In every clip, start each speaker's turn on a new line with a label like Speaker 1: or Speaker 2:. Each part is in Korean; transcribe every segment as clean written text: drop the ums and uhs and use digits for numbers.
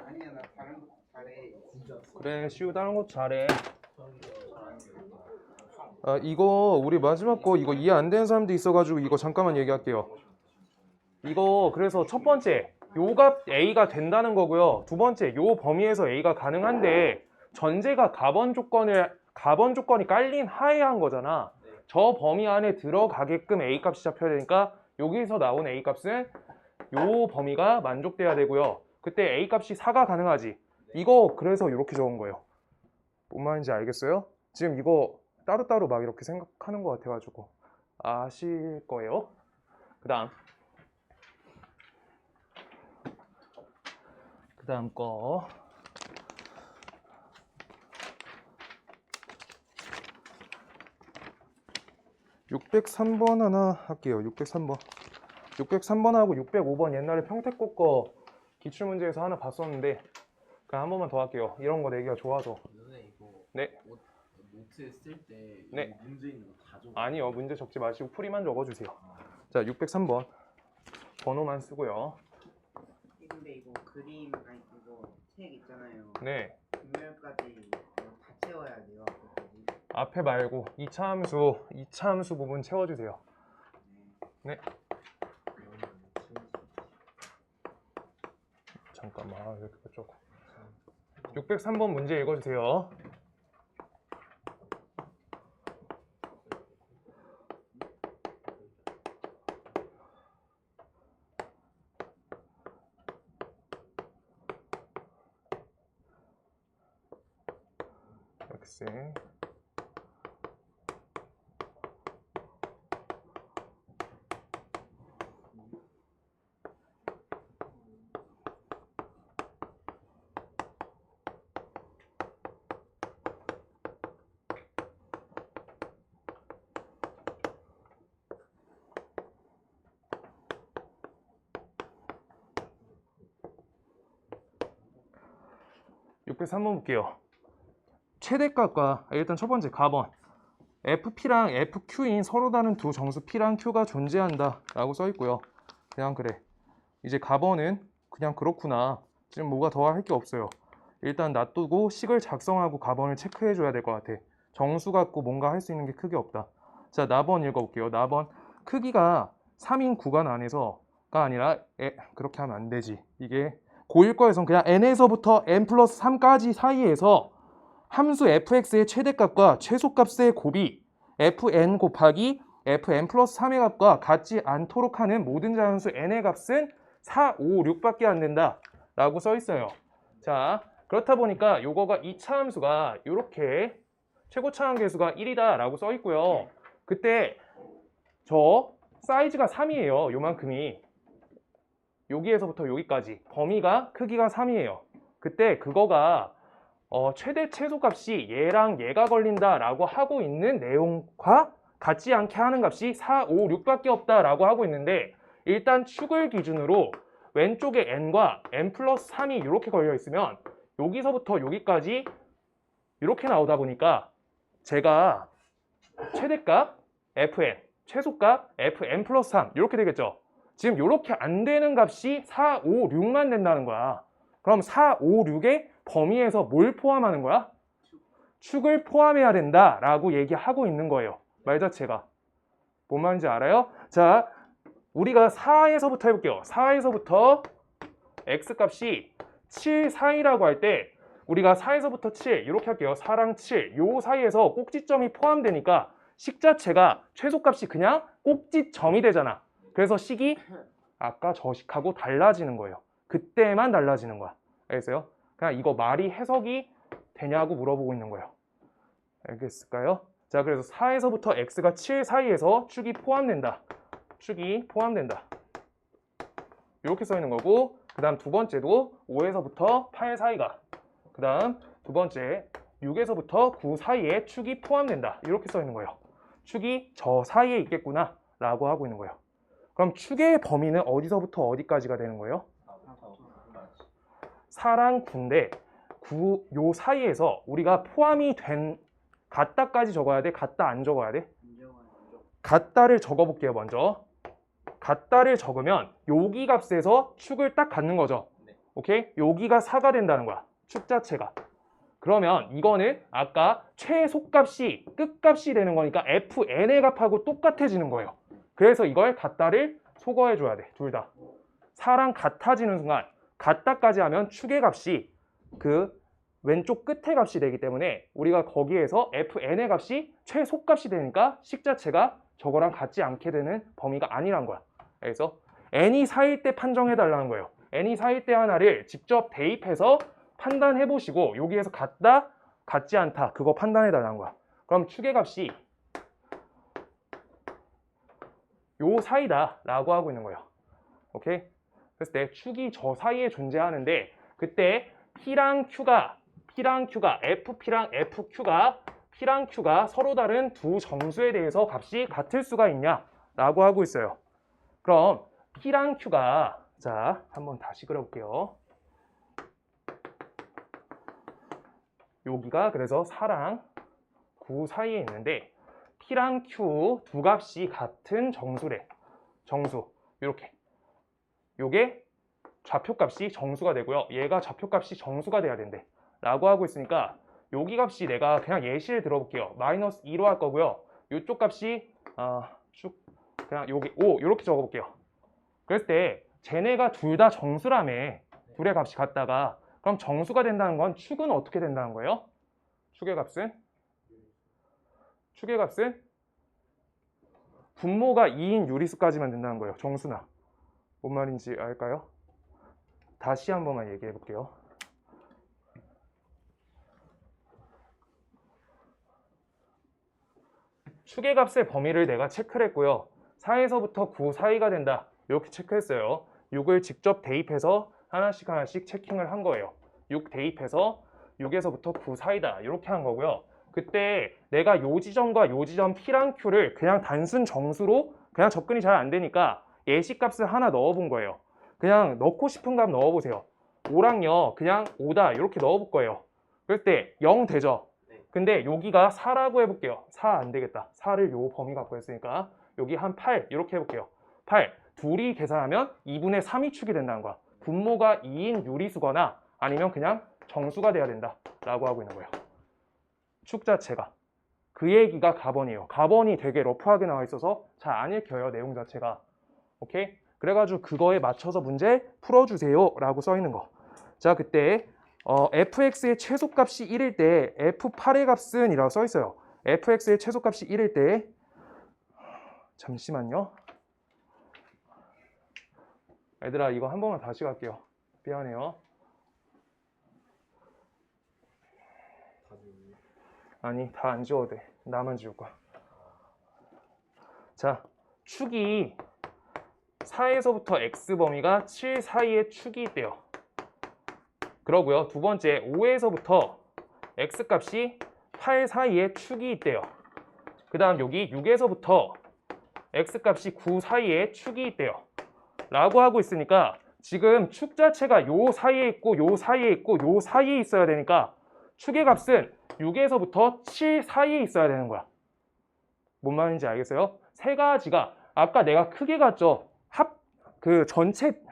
Speaker 1: 아니야 나 다른 거 잘해.
Speaker 2: 그래 시우 다른 것도 잘해. 이거 우리 마지막 거 이거 이해 안 되는 사람도 있어가지고 이거 잠깐만 얘기할게요. 이거 그래서 첫 번째 요 값 A가 된다는 거고요. 두 번째 요 범위에서 A가 가능한데 전제가 가번 조건이 깔린 하에 한 거잖아. 저 범위 안에 들어가게끔 A 값이 잡혀야 되니까 여기서 나온 A 값은 요 범위가 만족돼야 되고요. 그때 A 값이 4가 가능하지. 이거 그래서 이렇게 적은 거예요. 뭔 말인지 알겠어요? 지금 이거 따로따로 막 이렇게 생각하는 것 같아가지고 아실 거예요. 그 다음 거 603번 하나 할게요. 603번하고 605번 옛날에 평택고 거 기출문제에서 하나 봤었는데 그냥 한 번만 더 할게요. 이런 거 내기가 좋아서.
Speaker 3: 이거
Speaker 2: 네.
Speaker 3: 노트에 쓸 때
Speaker 2: 네.
Speaker 3: 문제 있는 거 다 적어.
Speaker 2: 아니요. 문제 적지 마시고 풀이만 적어주세요. 자, 603번 번호만 쓰고요.
Speaker 1: 근데 이거 그림 아니 이거 책 있잖아요.
Speaker 2: 네.
Speaker 1: 뒷면까지 다 채워야 돼요. 앞에까지.
Speaker 2: 앞에 말고 2차 함수 부분 채워주세요. 네. 잠깐만 이렇게 조금. 603번 문제 읽어주세요. X 603번 볼게요. 최대값과 일단 첫 번째 가번 FP랑 FQ인 서로 다른 두 정수 P랑 Q가 존재한다 라고 써 있고요. 그냥 그래. 이제 가번은 그냥 그렇구나. 지금 뭐가 더 할 게 없어요. 일단 놔두고 식을 작성하고 가번을 체크해 줘야 될 것 같아. 정수 갖고 뭔가 할 수 있는 게 크게 없다. 자, 나번 읽어볼게요. 나번 크기가 3인 구간 안에서가 아니라 그렇게 하면 안 되지. 이게 고일 거에선 그냥 n에서부터 n 플러스 3까지 사이에서 함수 fx의 최대값과 최소값의 곱이 fn 곱하기 fn 플러스 3의 값과 같지 않도록 하는 모든 자연수 n의 값은 4, 5, 6밖에 안 된다 라고 써 있어요. 자, 그렇다 보니까 요거가 2차 함수가 이렇게 최고차 함계수가 1이다 라고 써 있고요. 그때 저 사이즈가 3이에요. 요만큼이. 여기에서부터 여기까지 범위가 크기가 3이에요. 그때 그거가 최대 최소값이 얘랑 얘가 걸린다 라고 하고 있는 내용과 같지 않게 하는 값이 4, 5, 6밖에 없다 라고 하고 있는데 일단 축을 기준으로 왼쪽에 n과 n 플러스 3이 이렇게 걸려 있으면 여기서부터 여기까지 이렇게 나오다 보니까 제가 최대값 fn, 최소값 fn 플러스 3 이렇게 되겠죠. 지금 이렇게 안 되는 값이 4, 5, 6만 된다는 거야. 그럼 4, 5, 6의 범위에서 뭘 포함하는 거야? 축을 포함해야 된다라고 얘기하고 있는 거예요. 말 자체가. 뭔 말인지 알아요? 자, 우리가 4에서부터 해볼게요. 4에서부터 x값이 7 사이라고 할 때 우리가 4에서부터 7 이렇게 할게요. 4랑 7 요 사이에서 꼭지점이 포함되니까 식 자체가 최소값이 그냥 꼭지점이 되잖아. 그래서 식이 아까 저 식하고 달라지는 거예요. 그때만 달라지는 거야. 알겠어요? 그냥 이거 말이 해석이 되냐고 물어보고 있는 거예요. 알겠을까요? 자, 그래서 4에서부터 x가 7 사이에서 축이 포함된다. 축이 포함된다. 이렇게 써 있는 거고, 그 다음 두 번째도 5에서부터 8 사이가, 그 다음 두 번째 6에서부터 9 사이에 축이 포함된다. 이렇게 써 있는 거예요. 축이 저 사이에 있겠구나 라고 하고 있는 거예요. 그럼 축의 범위는 어디서부터 어디까지가 되는 거예요? 4랑 9인데 9, 요 사이에서 우리가 포함이 된 같다까지 적어야 돼? 같다 안 적어야 돼? 같다를 적어볼게요. 먼저 같다를 적으면 여기 값에서 축을 딱 갖는 거죠.
Speaker 3: 네.
Speaker 2: 오케이? 여기가 4가 된다는 거야. 축 자체가. 그러면 이거는 아까 최소값이 끝값이 되는 거니까 fn의 값하고 똑같아지는 거예요. 그래서 이걸 같다를 소거해 줘야 돼. 둘 다. 4랑 같아지는 순간 같다까지 하면 축의 값이 그 왼쪽 끝의 값이 되기 때문에 우리가 거기에서 fn의 값이 최소값이 되니까 식 자체가 저거랑 같지 않게 되는 범위가 아니란 거야. 그래서 n이 4일 때 판정해 달라는 거예요. n이 4일 때 하나를 직접 대입해서 판단해 보시고 여기에서 같다, 같지 않다 그거 판단해 달라는 거야. 그럼 축의 값이 요 사이다 라고 하고 있는 거예요. 오케이? 그랬을 때 축이 저 사이에 존재하는데 그때 P랑 Q가 FP랑 P랑 Q가 서로 다른 두 정수에 대해서 값이 같을 수가 있냐 라고 하고 있어요. 그럼 P랑 Q가 자 한번 다시 그려볼게요. 여기가 그래서 4랑 9 사이에 있는데 P랑 Q 두 값이 같은 정수래. 정수 이렇게 요게 좌표값이 정수가 되고요. 얘가 좌표값이 정수가 돼야 된대 라고 하고 있으니까 여기 값이 내가 그냥 예시를 들어볼게요. 마이너스 2로 할 거고요. 이쪽 값이 쭉 그냥 여기 5 이렇게 적어볼게요. 그랬을 때 쟤네가 둘 다 정수라며 둘의 값이 같다가 그럼 정수가 된다는 건 축은 어떻게 된다는 거예요? 축의 값은 분모가 2인 유리수까지만 된다는 거예요. 정수나. 뭔 말인지 알까요? 다시 한 번만 얘기해 볼게요. 축의 값의 범위를 내가 체크를 했고요. 4에서부터 9 사이가 된다. 이렇게 체크했어요. 6을 직접 대입해서 하나씩 체킹을 한 거예요. 6 대입해서 6에서부터 9 사이다. 이렇게 한 거고요. 그때 내가 요 지점과 요 지점 P랑 Q를 그냥 단순 정수로 그냥 접근이 잘 안 되니까 예시값을 하나 넣어본 거예요. 그냥 넣고 싶은 값 넣어보세요. 5랑요 그냥 5다 이렇게 넣어볼 거예요. 그럴 때 0 되죠? 근데 여기가 4라고 해볼게요. 4 안 되겠다. 4를 요 범위 갖고 했으니까 여기 한 8 이렇게 해볼게요. 8 둘이 계산하면 2분의 3이 축이 된다는 거야. 분모가 2인 유리수거나 아니면 그냥 정수가 돼야 된다 라고 하고 있는 거예요. 축 자체가. 그 얘기가 가번이에요. 가번이 되게 러프하게 나와 있어서 잘 안 읽혀요. 내용 자체가. 오케이? 그래가지고 그거에 맞춰서 문제 풀어주세요 라고 써 있는 거. 자 그때 fx의 최소값이 1일 때 f8의 값은 이라고 써 있어요. fx의 최소값이 1일 때 잠시만요. 얘들아 이거 한 번만 다시 갈게요. 미안해요. 아니 다 안 지워도 돼. 나만 지울 거야. 자 축이 4에서부터 x 범위가 7 사이의 축이 있대요. 그러고요. 두 번째 5에서부터 x 값이 8 사이의 축이 있대요. 그 다음 여기 6에서부터 x 값이 9 사이의 축이 있대요. 라고 하고 있으니까 지금 축 자체가 요 사이에 있고 요 사이에 있고 요 사이에 있어야 되니까 축의 값은 6에서부터 7 사이에 있어야 되는 거야. 뭔 말인지 알겠어요? 세 가지가 아까 내가 크게 갔죠. 그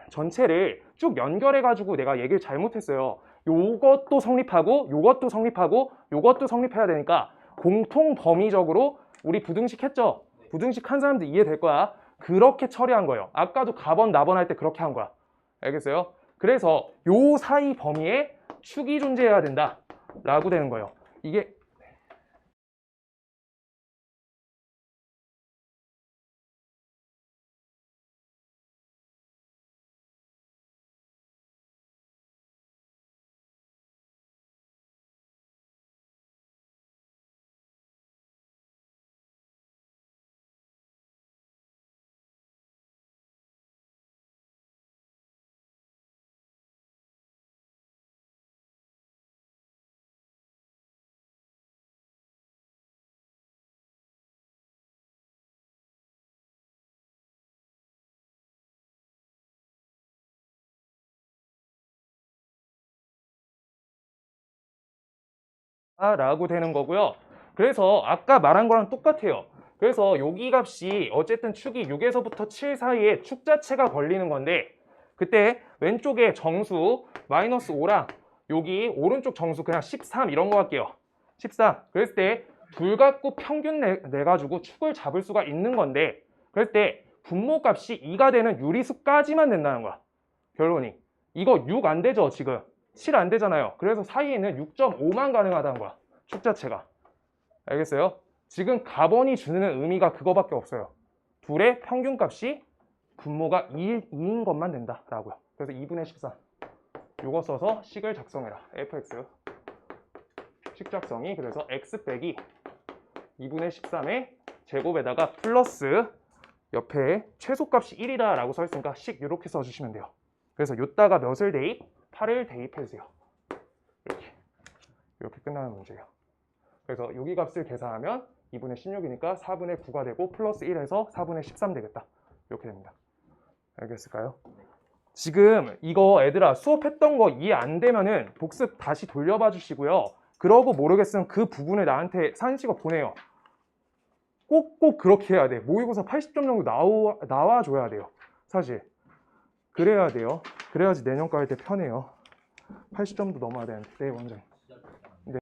Speaker 2: 전체를 쭉 연결해 가지고 내가 얘기를 잘못했어요. 요것도 성립하고 요것도 성립하고 요것도 성립해야 되니까 공통 범위적으로 우리 부등식 했죠. 부등식 한 사람들 이해될 거야. 그렇게 처리한 거예요. 아까도 가번 나번 할 때 그렇게 한 거야. 알겠어요? 그래서 요 사이 범위에 축이 존재해야 된다 라고 되는 거예요. 이게 라고 되는 거고요. 그래서 아까 말한 거랑 똑같아요. 그래서 여기 값이 어쨌든 축이 6에서부터 7 사이에 축 자체가 걸리는 건데 그때 왼쪽에 정수 마이너스 5랑 여기 오른쪽 정수 그냥 13 이런 거 할게요. 13. 그랬을 때 둘 갖고 평균 내가지고 축을 잡을 수가 있는 건데 그럴 때 분모 값이 2가 되는 유리수까지만 된다는 거야. 결론이. 이거 6 안 되죠 지금. 7 안 되잖아요. 그래서 사이에는 6.5만 가능하다는 거야. 축 자체가. 알겠어요? 지금 가번이 주는 의미가 그거밖에 없어요. 둘의 평균값이 분모가 2인 것만 된다라고요. 그래서 2분의 14. 이거 써서 식을 작성해라. fx. 식 작성이 그래서 x 빼기 2분의 13의 제곱에다가 플러스 옆에 최소값이 1이다 라고 써 있으니까 식 이렇게 써주시면 돼요. 그래서 요따가 몇을 대입? 8을 대입해주세요. 이렇게 끝나는 문제예요. 그래서 여기 값을 계산하면 2분의 16이니까 4분의 9가 되고 플러스 1해서 4분의 13 되겠다. 이렇게 됩니다. 알겠을까요? 지금 이거 애들아 수업했던 거 이해 안 되면은 복습 다시 돌려봐 주시고요. 그러고 모르겠으면 그 부분을 나한테 사진 찍어 보내요. 꼭 그렇게 해야 돼. 모의고사 80점 정도 나와줘야 돼요. 사실. 그래야 돼요. 그래야지 내년과 할 때 편해요. 80점도 넘어야 되는데. 네, 원장님. 네.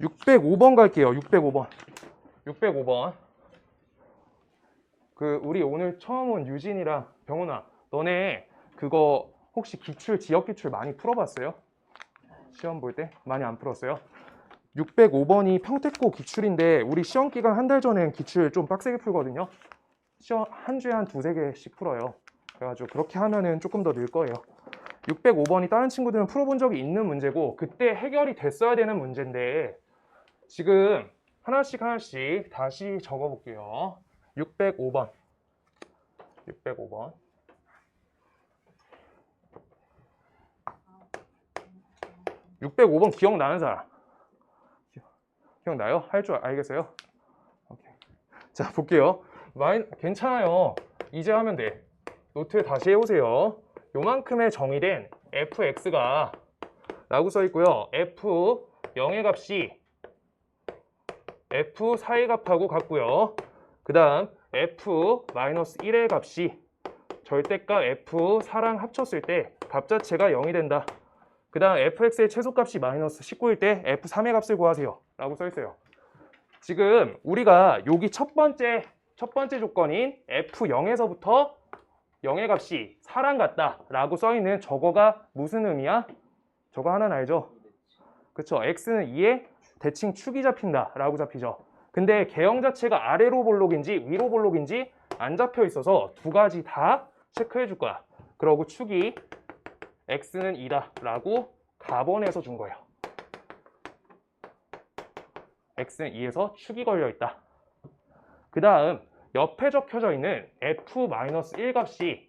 Speaker 2: (605번) 갈게요. 605번. 그 우리 오늘 처음 온 유진이랑 병훈아, 너네 그거 혹시 기출, 지역 기출 많이 풀어봤어요? 시험 볼 때? 많이 안 풀었어요? 605번이 평택고 기출인데 우리 시험 기간 한 달 전엔 기출 좀 빡세게 풀거든요. 시험 한 주에 한 두세 개씩 풀어요. 그래가지고 그렇게 하면은 조금 더 늘 거예요. 605번이 다른 친구들은 풀어본 적이 있는 문제고 그때 해결이 됐어야 되는 문제인데 지금 하나씩 다시 적어볼게요. 605번. 605번 기억나는 사람? 기억나요? 할 줄 알겠어요? 오케이. 자, 볼게요. 괜찮아요. 이제 하면 돼. 노트 다시 해오세요. 요만큼의 정의된 fx가 라고 써있고요. f 0의 값이 f 4의 값하고 같고요. 그 다음 f-1의 값이 절대값 f4랑 합쳤을 때 값 자체가 0이 된다. 그 다음 fx의 최소값이 마이너스 19일 때 f3의 값을 구하세요 라고 써있어요. 지금 우리가 여기 첫 번째 조건인 f0에서부터 0의 값이 4랑 같다 라고 써있는 저거가 무슨 의미야? 저거 하나는 알죠? 그쵸? x는 2의 대칭 축이 잡힌다 라고 잡히죠. 근데 개형 자체가 아래로 볼록인지 위로 볼록인지 안 잡혀 있어서 두 가지 다 체크해 줄 거야. 그러고 축이 x는 2다 라고 가번에서 준 거예요. x는 2에서 축이 걸려 있다. 그 다음 옆에 적혀져 있는 f-1 값이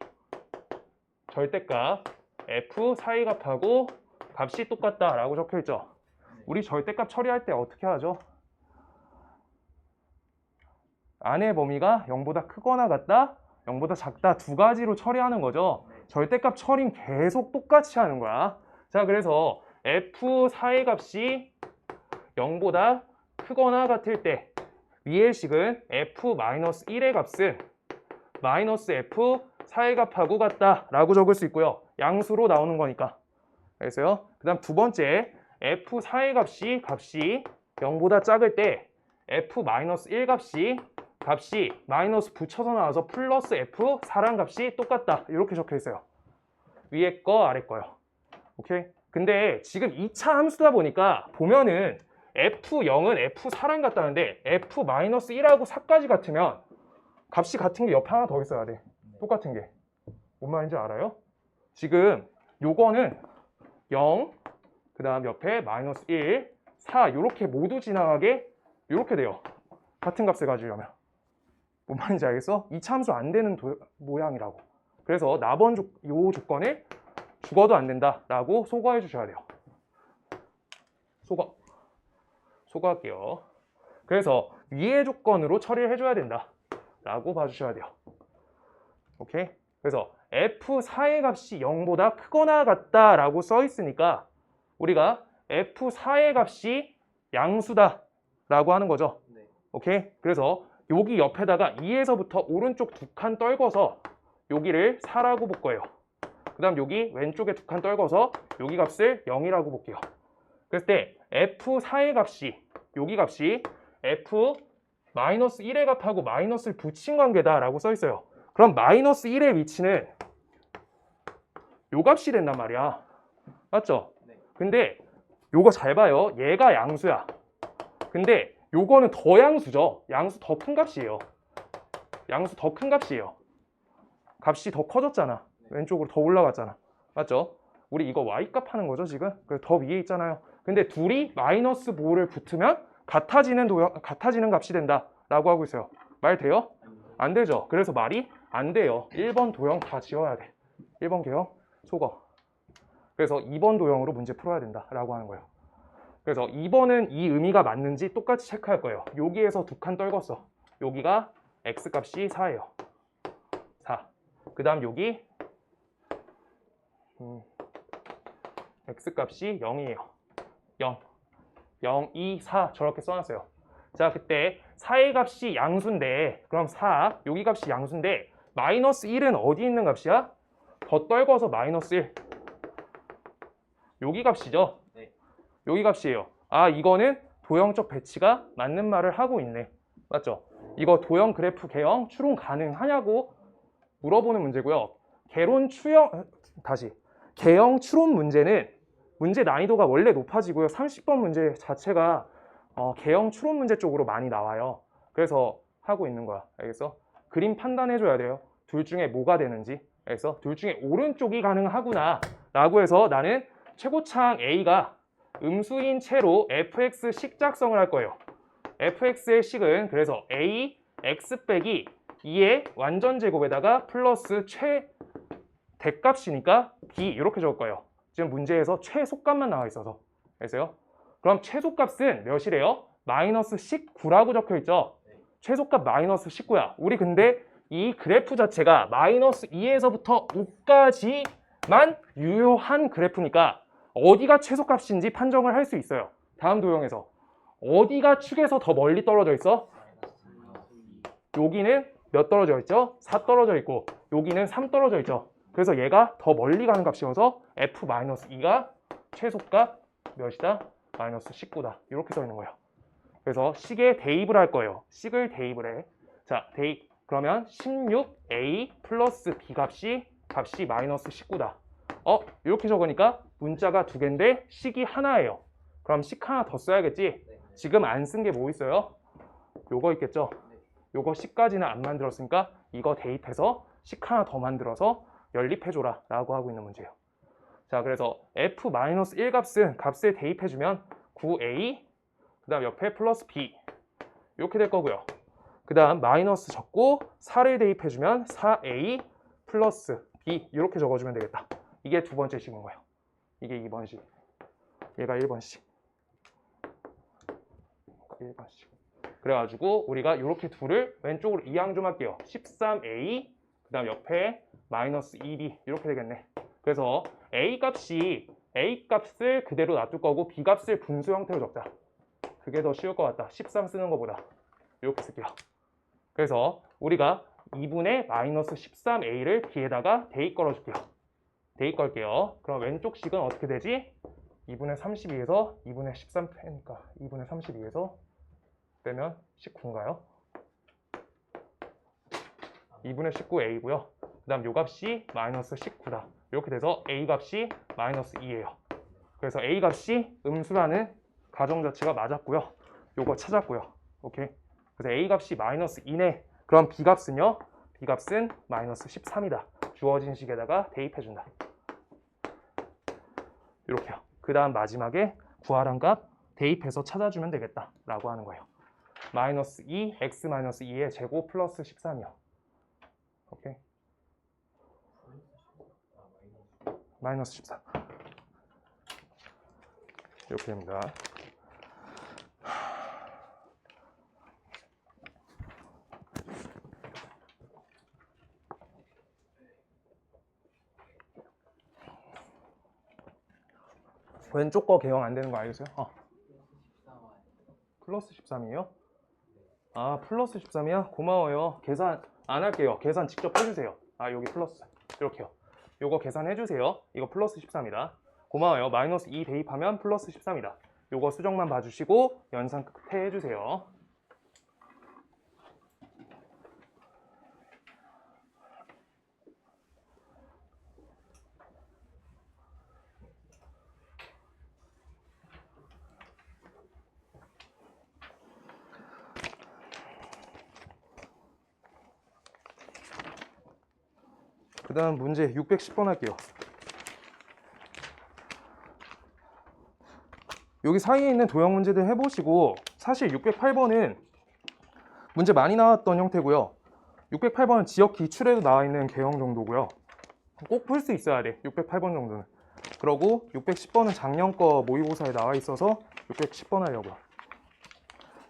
Speaker 2: 절대값 f4의 값하고 값이 똑같다 라고 적혀 있죠. 우리 절대값 처리할 때 어떻게 하죠? 안의 범위가 0보다 크거나 같다, 0보다 작다 두 가지로 처리하는 거죠. 절대값 처리는 계속 똑같이 하는 거야. 자, 그래서 f4의 값이 0보다 크거나 같을 때 위의 식은 f-1의 값은 마이너스 f4의 값하고 같다 라고 적을 수 있고요. 양수로 나오는 거니까. 알겠어요? 그 다음 두 번째 f4의 값이 0보다 작을 때 f-1 값이 마이너스 붙여서 나와서 플러스 f4란 값이 똑같다 이렇게 적혀 있어요. 위에 거 아래 거요. 오케이? 근데 지금 2차 함수다 보니까 보면은 f0은 f4랑 같다는데 f-1하고 4까지 같으면 값이 같은 게 옆에 하나 더 있어야 돼. 똑같은 게. 뭔 말인지 알아요? 지금 요거는 0, 그 다음 옆에 마이너스 1, 4 이렇게 모두 지나가게 이렇게 돼요. 같은 값을 가지려면. 뭔 말인지 알겠어? 2차 함수 안 되는 모양이라고. 그래서 나번 요 조건을 죽어도 안 된다라고 소거해 주셔야 돼요. 소거할게요. 그래서 위의 조건으로 처리를 해줘야 된다. 라고 봐주셔야 돼요. 오케이? 그래서 F4의 값이 0보다 크거나 같다라고 써 있으니까 우리가 F4의 값이 양수다 라고 하는 거죠.
Speaker 1: 네.
Speaker 2: 오케이? 그래서 여기 옆에다가 2에서부터 오른쪽 두 칸 떨궈서 여기를 4라고 볼 거예요. 그 다음 여기 왼쪽에 두 칸 떨궈서 여기 값을 0이라고 볼게요. 그랬을 때 F4의 값이 여기 값이 F-1의 값하고 마이너스를 붙인 관계다 라고 써 있어요. 그럼 마이너스 1의 위치는 요 값이 된단 말이야. 맞죠?
Speaker 1: 네.
Speaker 2: 근데 요거 잘 봐요. 얘가 양수야. 근데 요거는 더 양수죠. 양수 더 큰 값이에요. 양수 더 큰 값이에요. 값이 더 커졌잖아. 왼쪽으로 더 올라갔잖아. 맞죠? 우리 이거 y값 하는 거죠 지금? 그래서 더 위에 있잖아요. 근데 둘이 마이너스 모를 붙으면 같아지는 값이 된다 라고 하고 있어요. 말 돼요? 안 되죠. 그래서 말이 안 돼요. 1번 도형 다 지워야 돼. 1번 개형 속어. 그래서 2번 도형으로 문제 풀어야 된다 라고 하는 거예요. 그래서 2번은 이 의미가 맞는지 똑같이 체크할 거예요. 여기에서 두 칸 떨궜어. 여기가 x값이 4예요. 4. 그 다음 여기 x값이 0이에요. 0. 0, 2, 4 저렇게 써놨어요. 자, 그때 4의 값이 양수인데 그럼 4, 여기 값이 양수인데 마이너스 1은 어디 있는 값이야? 더 떨궈서 마이너스 1. 여기 값이죠?
Speaker 1: 네.
Speaker 2: 여기 값이에요. 아, 이거는 도형적 배치가 맞는 말을 하고 있네. 맞죠? 이거 도형 그래프 개형 추론 가능하냐고 물어보는 문제고요. 개형 추론 문제는 문제 난이도가 원래 높아지고요. 30번 문제 자체가 개형 추론 문제 쪽으로 많이 나와요. 그래서 하고 있는 거야. 알겠어? 그림 판단해줘야 돼요. 둘 중에 뭐가 되는지. 알겠어? 둘 중에 오른쪽이 가능하구나 라고 해서 나는 최고차항 A가 음수인 채로 fx 식 작성을 할 거예요. fx의 식은 그래서 A, x 빼기 2의 완전 제곱에다가 플러스 대값이니까 b 이렇게 적을 거예요. 지금 문제에서 최소값만 나와 있어서. 알겠어요? 그럼 최소값은 몇이래요? 마이너스 19라고 적혀 있죠? 최소값 마이너스 19야. 우리 근데 이 그래프 자체가 마이너스 2에서부터 5까지만 유효한 그래프니까 어디가 최소값인지 판정을 할 수 있어요. 다음 도형에서. 어디가 축에서 더 멀리 떨어져 있어? 여기는 몇 떨어져 있죠? 4 떨어져 있고 여기는 3 떨어져 있죠. 그래서 얘가 더 멀리 가는 값이어서 f-2가 최소값 몇이다? 마이너스 19다. 이렇게 써 있는 거예요. 그래서 식에 대입을 할 거예요. 식을 대입을 해. 자, 대입. 그러면 16a 플러스 b 값이 마이너스 19다. 이렇게 적으니까 문자가 두 개인데 식이 하나예요. 그럼 식 하나 더 써야겠지? 지금 안 쓴 게 뭐 있어요? 요거 있겠죠? 요거 식까지는 안 만들었으니까 이거 대입해서 식 하나 더 만들어서 연립해줘라 라고 하고 있는 문제예요. 자, 그래서 f-1 값을 대입해주면 9a 그 다음 옆에 플러스 b 이렇게 될 거고요. 그 다음 마이너스 적고 4를 대입해주면 4a 플러스 b 이렇게 적어주면 되겠다. 이게 두 번째 식인 거예요. 이게 2번 식. 얘가 1번 식. 1번 식. 그래가지고 우리가 이렇게 둘을 왼쪽으로 이항 좀 할게요. 13a 그 다음 옆에 마이너스 2b 이렇게 되겠네. 그래서 a 값을 그대로 놔둘 거고 b 값을 분수 형태로 적자. 그게 더 쉬울 것 같다. 13 쓰는 것보다. 이렇게 쓸게요. 그래서 우리가 2분의 마이너스 13a를 b에다가 대입 걸어줄게요. 대입 걸게요. 그럼 왼쪽 식은 어떻게 되지? 2분의 32에서 2분의 13 빼니까 2분의 32에서 빼면 19인가요? 2분의 19a고요. 그 다음 요 값이 마이너스 19다. 이렇게 돼서 a 값이 마이너스 2예요. 그래서 a 값이 음수라는 가정 자체가 맞았고요. 요거 찾았고요. 오케이. 그래서 a 값이 마이너스 2네. 그럼 b 값은요? b 값은 마이너스 13이다. 주어진 식에다가 대입해준다. 이렇게요. 그 다음 마지막에 구하란 값 대입해서 찾아주면 되겠다 라고 하는 거예요. 마이너스 2, x 마이너스 2의 제곱 플러스 13이요. 오케이. 마이너스 14 이렇게 됩니다. 왼쪽 거 개형 안 되는 거 알겠어요? 플러스 13이에요? 아, 플러스 13이야? 고마워요. 계산 안 할게요. 계산 직접 해주세요. 아, 여기 플러스. 이렇게요. 요거 계산해주세요. 이거 플러스 13이다. 고마워요. 마이너스 2 대입하면 플러스 13이다. 요거 수정만 봐주시고 연산 끝에 해주세요. 그 다음 문제 610번 할게요. 여기 사이에 있는 도형 문제들 해보시고 사실 608번은 문제 많이 나왔던 형태고요. 608번은 지역 기출에도 나와 있는 개형 정도고요. 꼭 풀 수 있어야 돼. 608번 정도는. 그러고 610번은 작년 거 모의고사에 나와 있어서 610번 하려고요.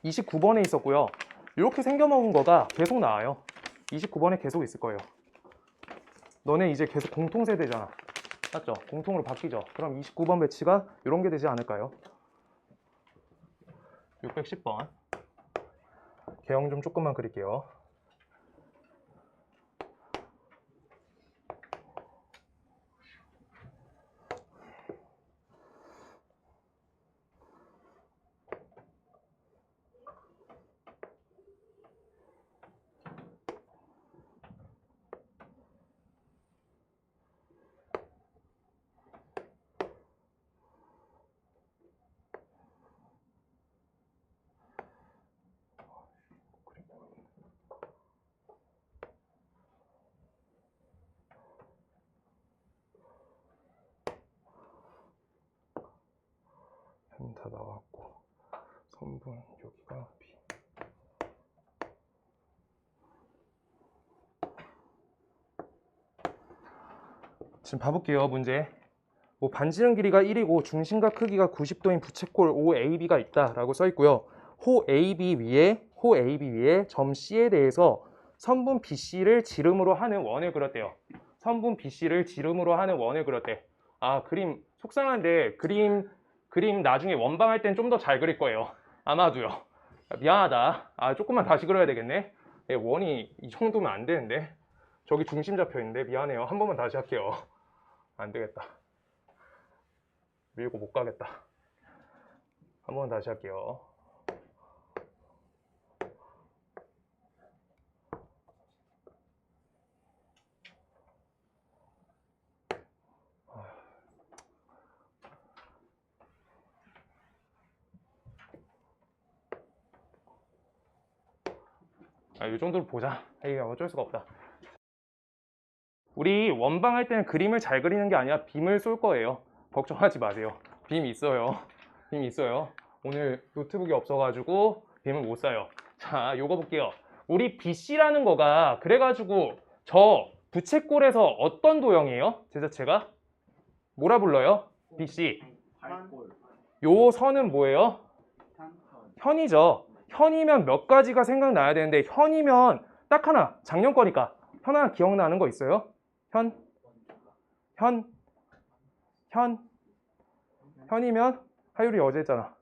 Speaker 2: 29번에 있었고요. 이렇게 생겨먹은 거가 계속 나와요. 29번에 계속 있을 거예요. 너네 이제 계속 공통세대잖아. 맞죠? 공통으로 바뀌죠. 그럼 29번 배치가 이런 게 되지 않을까요? 610번. 개형 좀 조금만 그릴게요. 다 나왔고 선분 여기가 B. 지금 봐볼게요. 문제. 뭐 반지름 길이가 1이고 중심각 크기가 90도인 부채꼴 OAB가 있다라고 써 있고요. 호 AB 위에 점 C에 대해서 선분 BC를 지름으로 하는 원을 그렸대요. 선분 BC를 지름으로 하는 원을 그렸대. 아, 그림 속상한데 그림 나중에 원방할 땐 좀 더 잘 그릴 거예요. 아마도요. 미안하다. 아, 조금만 다시 그려야 되겠네. 원이 이 정도면 안 되는데. 저기 중심 잡혀 있는데 미안해요. 한 번만 다시 할게요. 안 되겠다. 밀고 못 가겠다. 한 번 다시 할게요. 이 정도로 보자. 이게 어쩔 수가 없다. 우리 원방 할 때는 그림을 잘 그리는 게 아니라 빔을 쏠 거예요. 걱정하지 마세요. 빔 있어요. 빔 있어요. 오늘 노트북이 없어가지고 빔을 못 사요. 자, 요거 볼게요. 우리 BC라는 거가 그래가지고 저 부채꼴에서 어떤 도형이에요? 제자체가? 뭐라 불러요? BC.
Speaker 3: 발골.
Speaker 2: 요 선은 뭐예요? 현이죠. 현이면 몇 가지가 생각나야 되는데 현이면 딱 하나, 작년 거니까 현 하나 기억나는 거 있어요? 현이면 하율이 어제 했잖아.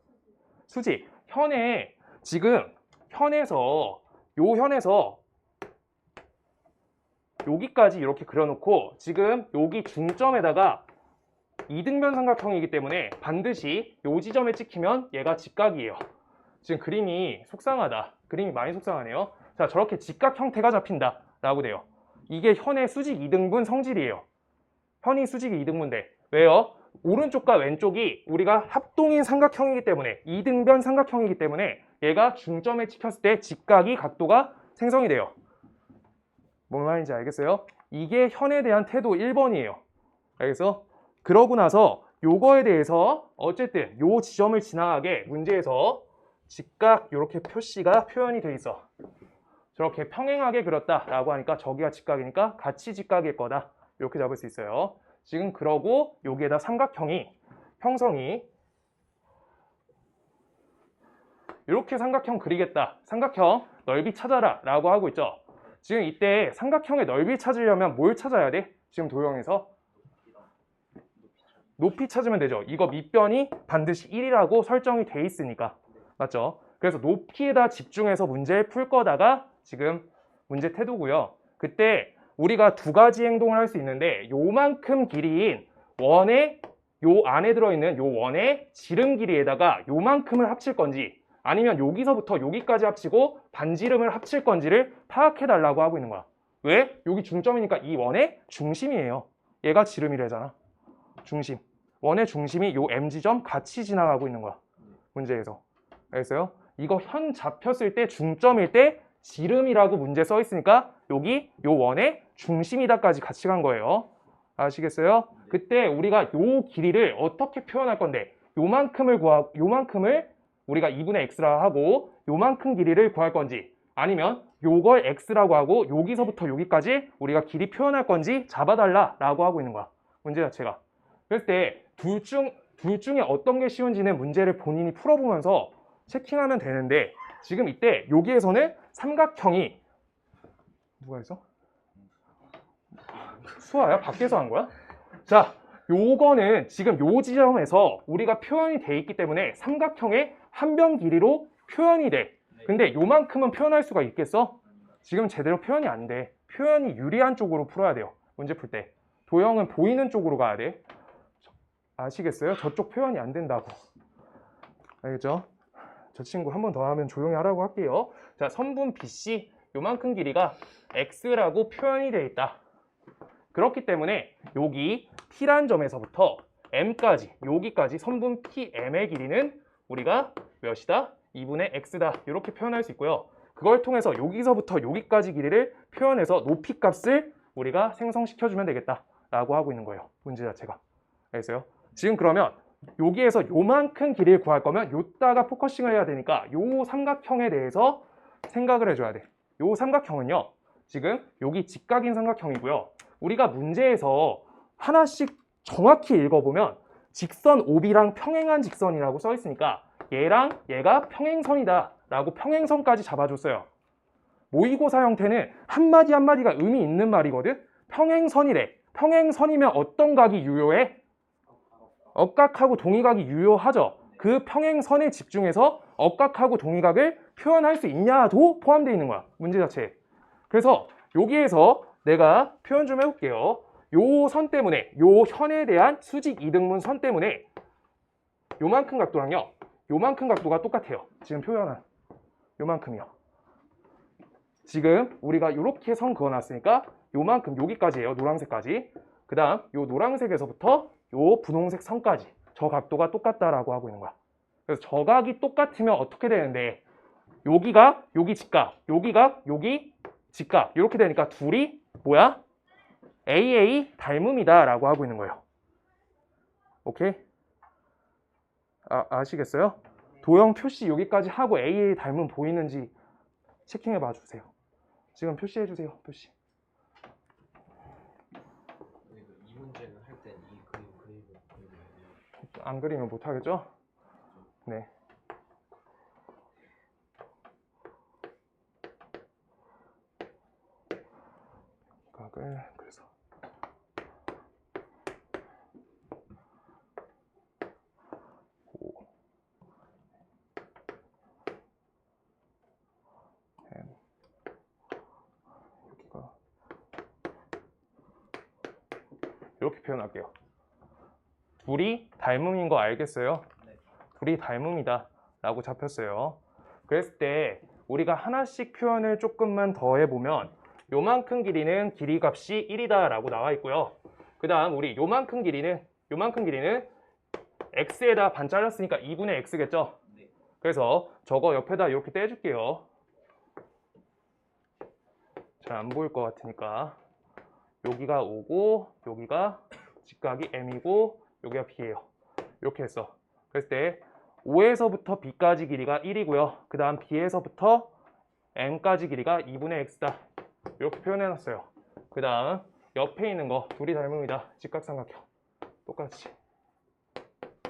Speaker 2: 수지. 현에 지금 현에서 요 현에서 여기까지 이렇게 그려놓고 지금 여기 중점에다가 이등변 삼각형이기 때문에 반드시 요 지점에 찍히면 얘가 직각이에요. 지금 그림이 속상하다. 그림이 많이 속상하네요. 자, 저렇게 직각 형태가 잡힌다 라고 돼요. 이게 현의 수직 이등분 성질이에요. 현이 수직 이등분인데 왜요? 오른쪽과 왼쪽이 우리가 합동인 삼각형이기 때문에 이등변 삼각형이기 때문에 얘가 중점에 찍혔을 때 직각이 각도가 생성이 돼요. 뭔 말인지 알겠어요? 이게 현에 대한 태도 1번이에요. 알겠어? 그러고 나서 요거에 대해서 어쨌든 요 지점을 지나가게 문제에서 직각 이렇게 표시가 표현이 돼 있어. 저렇게 평행하게 그렸다라고 하니까 저기가 직각이니까 같이 직각일 거다. 이렇게 잡을 수 있어요. 지금 그러고 여기에다 삼각형이 형성이 이렇게 삼각형 그리겠다. 삼각형 넓이 찾아라 라고 하고 있죠. 지금 이때 삼각형의 넓이 찾으려면 뭘 찾아야 돼? 지금 도형에서 높이 찾으면 되죠. 이거 밑변이 반드시 1이라고 설정이 돼 있으니까. 맞죠? 그래서 높이에다 집중해서 문제를 풀 거다가 지금 문제 태도고요. 그때 우리가 두 가지 행동을 할 수 있는데 요만큼 길이인 원의 요 안에 들어있는 요 원의 지름 길이에다가 요만큼을 합칠 건지 아니면 여기서부터 여기까지 합치고 반지름을 합칠 건지를 파악해 달라고 하고 있는 거야. 왜? 여기 중점이니까 이 원의 중심이에요. 얘가 지름이래잖아. 중심. 원의 중심이 요 MG점 같이 지나가고 있는 거야. 문제에서. 알겠어요? 이거 현 잡혔을 때 중점일 때 지름이라고 문제 써 있으니까 여기 요 원의 중심이다까지 같이 간 거예요. 아시겠어요? 그때 우리가 요 길이를 어떻게 표현할 건데 요만큼을 우리가 2분의 x라 하고 요만큼 길이를 구할 건지 아니면 요걸 x라고 하고 여기서부터 여기까지 우리가 길이 표현할 건지 잡아달라 라고 하고 있는 거야. 문제 자체가. 그랬을 때 둘 중에 어떤 게 쉬운지는 문제를 본인이 풀어보면서 체킹하면 되는데 지금 이때 여기에서는 삼각형이 누가 있어? 수아야? 밖에서 한 거야? 자, 요거는 지금 요 지점에서 우리가 표현이 돼 있기 때문에 삼각형의 한 변 길이로 표현이 돼. 근데 요만큼은 표현할 수가 있겠어? 지금 제대로 표현이 안 돼. 표현이 유리한 쪽으로 풀어야 돼요. 문제 풀 때. 도형은 보이는 쪽으로 가야 돼. 아시겠어요? 저쪽 표현이 안 된다고. 알겠죠? 저 친구 한 번 더 하면 조용히 하라고 할게요. 자, 선분 BC 요만큼 길이가 x라고 표현이 되어 있다. 그렇기 때문에 여기 P란 점에서부터 M까지 여기까지 선분 PM의 길이는 우리가 몇이다? 2분의 x다. 이렇게 표현할 수 있고요. 그걸 통해서 여기서부터 여기까지 길이를 표현해서 높이 값을 우리가 생성시켜주면 되겠다 라고 하고 있는 거예요. 문제 자체가. 알겠어요? 지금 그러면 여기에서 요만큼 길이를 구할 거면 요따가 포커싱을 해야 되니까 요 삼각형에 대해서 생각을 해줘야 돼. 요 삼각형은요. 지금 여기 직각인 삼각형이고요. 우리가 문제에서 하나씩 정확히 읽어보면 직선 OB랑 평행한 직선이라고 써 있으니까 얘랑 얘가 평행선이다 라고 평행선까지 잡아줬어요. 모의고사 형태는 한마디 한마디가 의미 있는 말이거든. 평행선이래. 평행선이면 어떤 각이 유효해? 억각하고 동의각이 유효하죠. 그 평행선에 집중해서 억각하고 동의각을 표현할 수 있냐도 포함되어 있는 거야. 문제 자체에. 그래서 여기에서 내가 표현 좀 해볼게요. 요 선 때문에, 요 현에 대한 수직 이등분 선 때문에 요만큼 각도랑요. 요만큼 각도가 똑같아요. 지금 표현한 요만큼이요. 지금 우리가 이렇게 선 그어놨으니까 요만큼 여기까지예요. 노란색까지. 그 다음 요 노란색에서부터 요 분홍색 선까지 저 각도가 똑같다라고 하고 있는 거야. 그래서 저 각이 똑같으면 어떻게 되는데 여기가 여기 직각, 여기가 여기 직각 이렇게 되니까 둘이 뭐야? AA 닮음이다 라고 하고 있는 거예요. 오케이? 아시겠어요? 도형 표시 여기까지 하고 AA 닮음 보이는지 체킹해 봐 주세요. 지금 표시해 주세요. 표시.
Speaker 3: 이 문제는 할 땐 이 그림을
Speaker 2: 안 그리면 못 하겠죠? 네. 각을 그래서 여기가 이렇게 표현할게요. 둘이 닮음인 거 알겠어요?
Speaker 3: 네.
Speaker 2: 둘이 닮음이다 라고 잡혔어요. 그랬을 때 우리가 하나씩 표현을 조금만 더 해보면 요만큼 길이는 길이값이 1이다 라고 나와 있고요. 그 다음 우리 요만큼 길이는 x에다 반 잘랐으니까 2분의 x겠죠?
Speaker 3: 네.
Speaker 2: 그래서 저거 옆에다 이렇게 떼줄게요. 잘 안 보일 것 같으니까 여기가 O고 여기가 직각이 M이고 여기가 B예요. 이렇게 했어. 그랬을 때 O에서부터 B까지 길이가 1이고요. 그 다음 B에서부터 M까지 길이가 2분의 X다. 이렇게 표현해놨어요. 그 다음 옆에 있는 거 둘이 닮음이다. 직각삼각형. 똑같이.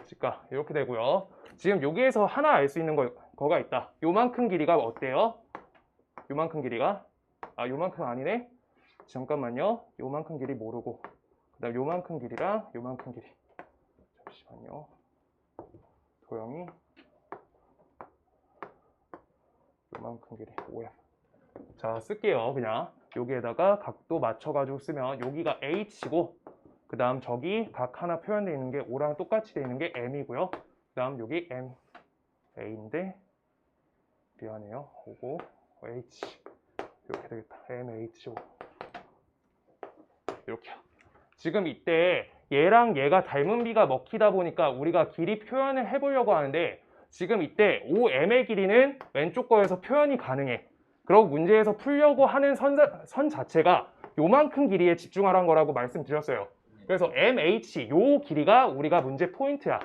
Speaker 2: 직각. 이렇게 되고요. 지금 여기에서 하나 알 수 있는 거가 있다. 요만큼 길이가 어때요? 요만큼 길이가? 요만큼 아니네? 잠깐만요. 요만큼 길이 모르고. 그 다음 요만큼 길이랑 요만큼 길이. 잠시만요. 도형이 요만큼 길이 5m. 자, 쓸게요. 그냥 여기에다가 각도 맞춰가지고 쓰면 여기가 h고 그 다음 저기 각 하나 표현되어 있는 게 5랑 똑같이 되어 있는 게 m이고요. 그 다음 여기 m a인데 미안해요. 5고 h 이렇게 되겠다. mh5 이렇게요. 지금 이때 얘랑 얘가 닮은 비가 먹히다 보니까 우리가 길이 표현을 해보려고 하는데 지금 이때 5m의 길이는 왼쪽 거에서 표현이 가능해. 그리고 문제에서 풀려고 하는 선 자체가 요만큼 길이에 집중하라는 거라고 말씀드렸어요. 그래서 MH 요 길이가 우리가 문제 포인트야.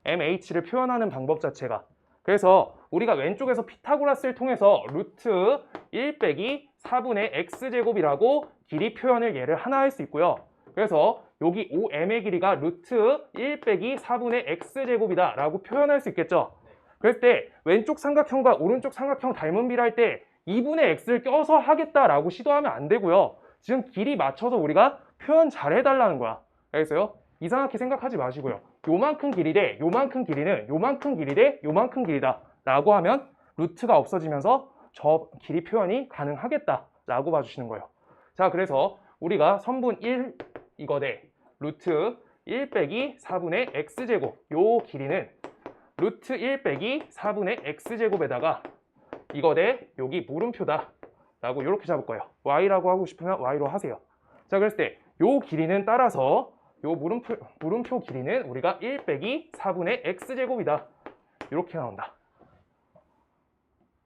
Speaker 2: MH를 표현하는 방법 자체가. 그래서 우리가 왼쪽에서 피타고라스를 통해서 루트 1 빼기 4분의 x제곱이라고 길이 표현을 얘를 하나 할 수 있고요. 그래서 여기 5m의 길이가 루트 1 빼기 4분의 x제곱이다 라고 표현할 수 있겠죠. 그랬을 때 왼쪽 삼각형과 오른쪽 삼각형 닮은 비를 할 때 2분의 x를 껴서 하겠다라고 시도하면 안 되고요. 지금 길이 맞춰서 우리가 표현 잘 해달라는 거야. 알겠어요? 이상하게 생각하지 마시고요. 요만큼 길이 대 요만큼 길이는 요만큼 길이 대 요만큼 길이다 라고 하면 루트가 없어지면서 저 길이 표현이 가능하겠다 라고 봐주시는 거예요. 자, 그래서 우리가 선분 1 이거 대 루트 1 빼기 4분의 x제곱 요 길이는 루트 1 빼기 4분의 x제곱에다가 이거 대 여기 물음표다 라고 이렇게 잡을 거예요. y라고 하고 싶으면 y로 하세요. 자, 그랬을 때 요 길이는 따라서 요 물음표 길이는 우리가 1 빼기 4분의 x제곱이다 이렇게 나온다.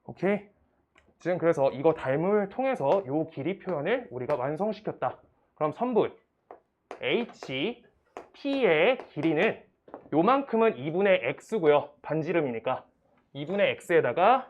Speaker 2: 오케이? 지금 그래서 이거 닮음을 통해서 요 길이 표현을 우리가 완성시켰다. 그럼 선분 h, t의 길이는 요만큼은 2분의 x고요. 반지름이니까 2분의 x에다가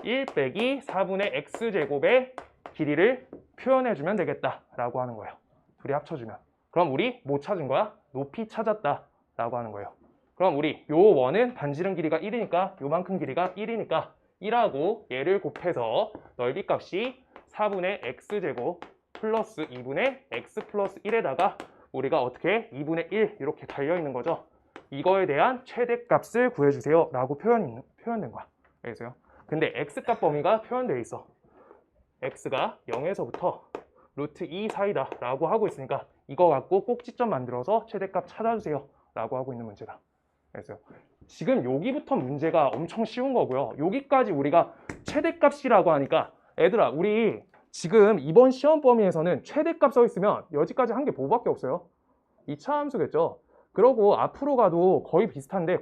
Speaker 2: 1 빼기 4분의 x제곱의 길이를 표현해주면 되겠다라고 하는 거예요. 둘이 합쳐주면. 그럼 우리 뭐 찾은 거야? 높이 찾았다라고 하는 거예요. 그럼 우리 요 원은 반지름 길이가 1이니까 요만큼 길이가 1이니까 1하고 얘를 곱해서 넓이 값이 4분의 x제곱 플러스 2분의 x 플러스 1에다가 우리가 어떻게 2분의 1 이렇게 달려있는 거죠. 이거에 대한 최대값을 구해주세요 라고 표현된 거야. 알겠어요? 근데 x값 범위가 표현되어 있어. x가 0에서부터 루트 2 사이다 라고 하고 있으니까 이거 갖고 꼭지점 만들어서 최대값 찾아주세요 라고 하고 있는 문제다. 알겠어요? 지금 여기부터 문제가 엄청 쉬운 거고요. 여기까지 우리가 최대값이라고 하니까 애들아, 우리 지금 이번 시험 범위에서는 최대값 써 있으면 여기까지 한 게 뭐밖에 없어요? 2차 함수겠죠. 그러고 앞으로 가도 거의 비슷한데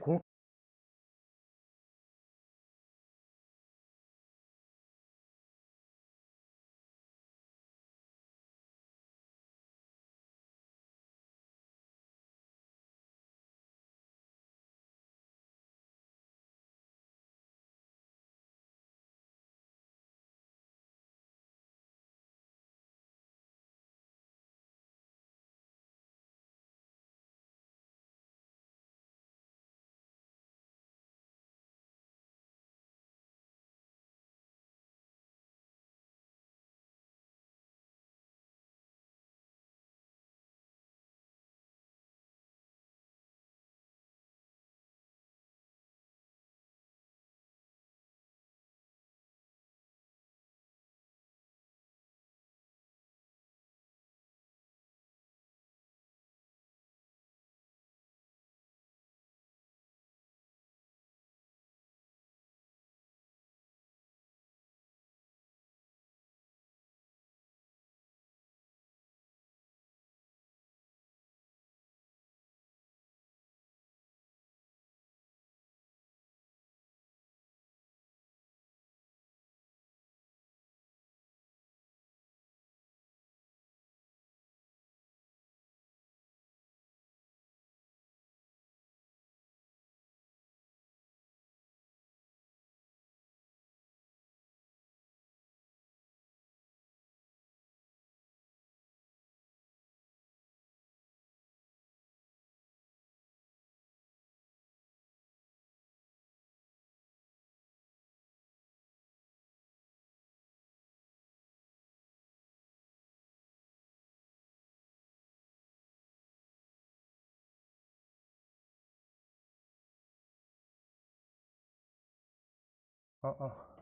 Speaker 2: 어.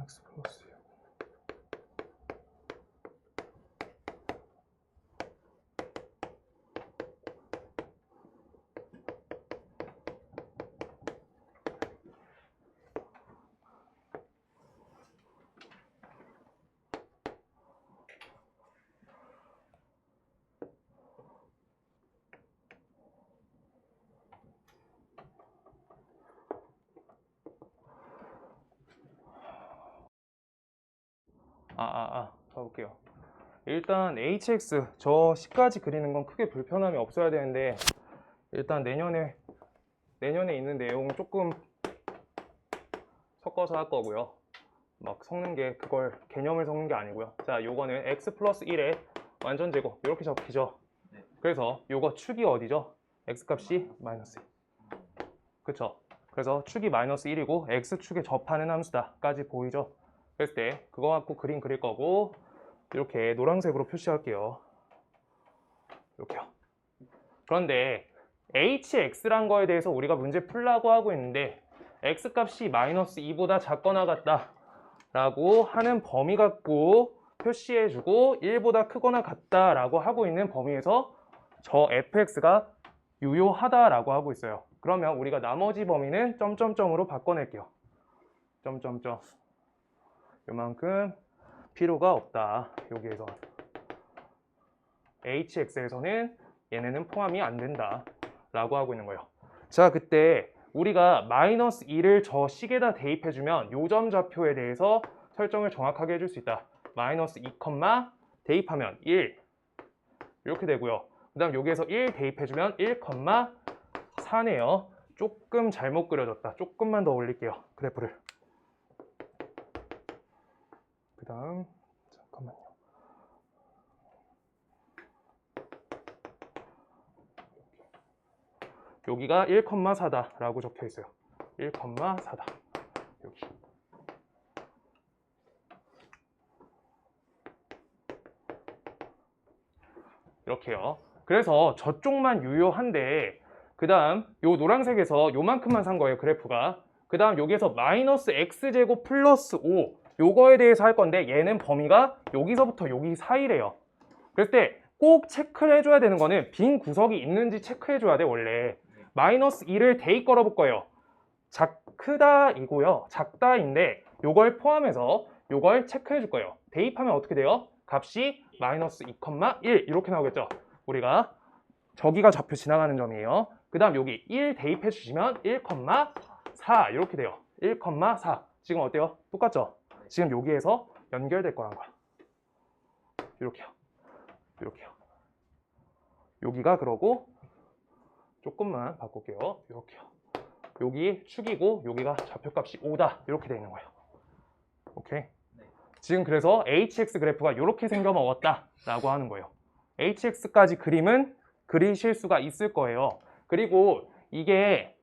Speaker 2: x 플러스 가볼게요. 일단 hx 저 식까지 그리는 건 크게 불편함이 없어야 되는데 일단 내년에 있는 내용 조금 섞어서 할 거고요. 막 섞는 게 그걸 개념을 섞는 게 아니고요. 자, 요거는 x 플러스 1의 완전 제곱 이렇게 적히죠.
Speaker 3: 네.
Speaker 2: 그래서 요거 축이 어디죠? x 값이 마이너스 1. 그쵸? 그래서 축이 마이너스 1이고 x축에 접하는 함수다까지 보이죠? 그랬을 때 그거 갖고 그림 그릴 거고 이렇게 노란색으로 표시할게요. 이렇게요. 그런데 hx란 거에 대해서 우리가 문제 풀라고 하고 있는데 x값이 마이너스 2보다 작거나 같다 라고 하는 범위 갖고 표시해주고 1보다 크거나 같다 라고 하고 있는 범위에서 저 fx가 유효하다 라고 하고 있어요. 그러면 우리가 나머지 범위는 점점점으로 바꿔낼게요. 점점점 요만큼 필요가 없다. 여기에서 hx에서는 얘네는 포함이 안 된다 라고 하고 있는 거예요. 자, 그때 우리가 마이너스 2를 저 식에다 대입해주면 요점 좌표에 대해서 설정을 정확하게 해줄 수 있다. 마이너스 2, 대입하면 1 이렇게 되고요. 그 다음 여기에서 1 대입해주면 1,4네요. 조금 잘못 그려졌다. 조금만 더 올릴게요. 그래프를. 그 다음 잠깐만요. 여기가 1,4다 라고 적혀 있어요. 1,4다. 여기. 이렇게요. 그래서 저쪽만 유효한데 그 다음 요 노란색에서 요만큼만 산 거예요. 그래프가. 그 다음 여기에서 마이너스 x제곱 플러스 5 요거에 대해서 할 건데 얘는 범위가 여기서부터 여기 사이래요. 그럴 때 꼭 체크를 해줘야 되는 거는 빈 구석이 있는지 체크해줘야 돼. 원래 마이너스 2를 대입 걸어볼 거예요. 크다이고요. 작다인데 요걸 포함해서 요걸 체크해 줄 거예요. 대입하면 어떻게 돼요? 값이 마이너스 2,1 이렇게 나오겠죠. 우리가 저기가 좌표 지나가는 점이에요. 그 다음 여기 1 대입해 주시면 1,4 이렇게 돼요. 1,4 지금 어때요? 똑같죠? 지금 여기에서 연결될 거란 거야. 이렇게요. 이렇게요. 여기가 그러고 조금만 바꿀게요. 이렇게요. 여기 축이고 여기가 좌표값이 5다 이렇게 되어 있는 거예요. 오케이. 지금 그래서 hx 그래프가 이렇게 생겨 먹었다 라고 하는 거예요. hx까지 그림은 그리실 수가 있을 거예요. 그리고 이게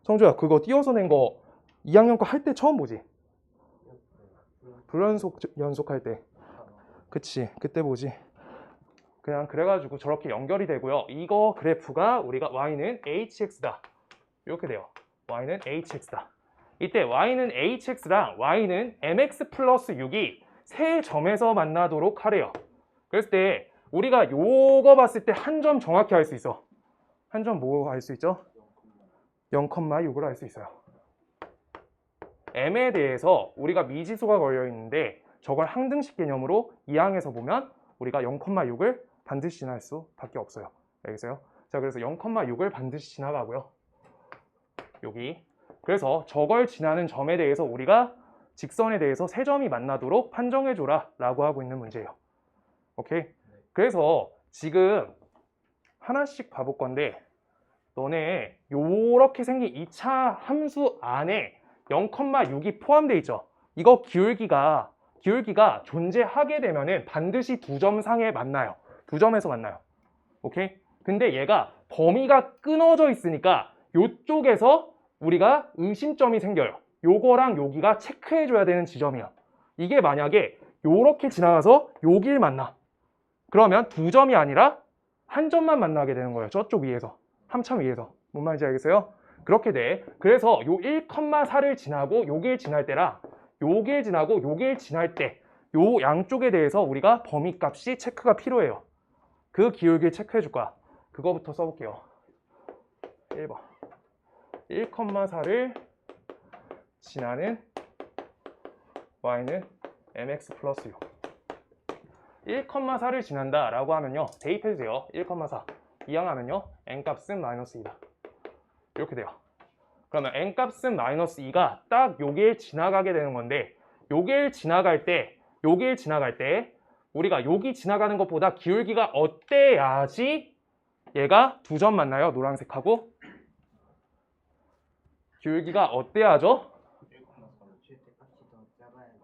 Speaker 2: 성주야 그거 띄워서 낸 거 2학년 거 할 때 처음 보지? 불연속 연속할 때. 그치 그때 보지. 그냥 그래가지고 저렇게 연결이 되고요. 이거 그래프가 우리가 y는 hx다 이렇게 돼요. y는 hx다. 이때 y는 hx랑 y는 mx 플러스 6이 세 점에서 만나도록 하래요. 그랬을 때 우리가 요거 봤을 때 한 점 정확히 알 수 있어. 한 점 뭐 알 수 있죠? 0,6을 알 수 있어요. m에 대해서 우리가 미지수가 걸려 있는데 저걸 항등식 개념으로 2항에서 보면 우리가 0,6을 반드시 지날 수밖에 없어요. 알겠어요? 자, 그래서 0,6을 반드시 지나가고요. 여기. 그래서 저걸 지나는 점에 대해서 우리가 직선에 대해서 세 점이 만나도록 판정해줘라 라고 하고 있는 문제예요. 오케이? 그래서 지금 하나씩 봐볼 건데 너네 요렇게 생긴 2차 함수 안에 0,6이 포함되어 있죠. 이거 기울기가 존재하게 되면은 반드시 두 점 상에 만나요. 두 점에서 만나요. 오케이? 근데 얘가 범위가 끊어져 있으니까 요쪽에서 우리가 의심점이 생겨요. 요거랑 여기가 체크해줘야 되는 지점이야. 이게 만약에 요렇게 지나가서 여길 만나. 그러면 두 점이 아니라 한 점만 만나게 되는 거예요. 저쪽 위에서. 한참 위에서. 뭔 말인지 알겠어요? 그렇게 돼. 그래서 요 1,4를 지나고 요길 지날 때랑 요길 지나고 요길 지날 때 요 양쪽에 대해서 우리가 범위 값이 체크가 필요해요. 그 기울기를 체크해 줄 거야. 그거부터 써볼게요. 1번. 1,4를 지나는 y는 mx 플러스 6. 1,4를 지난다 라고 하면요. 대입해주세요. 1,4. 이항하면요. n값은 마이너스 2다. 이렇게 돼요. 그러면 n값은 마이너스 2가 딱 요길 지나가게 되는 건데 요길 지나갈 때 우리가 여기 지나가는 것보다 기울기가 어때야지 얘가 두 점 만나요. 노란색하고. 기울기가 어때야죠?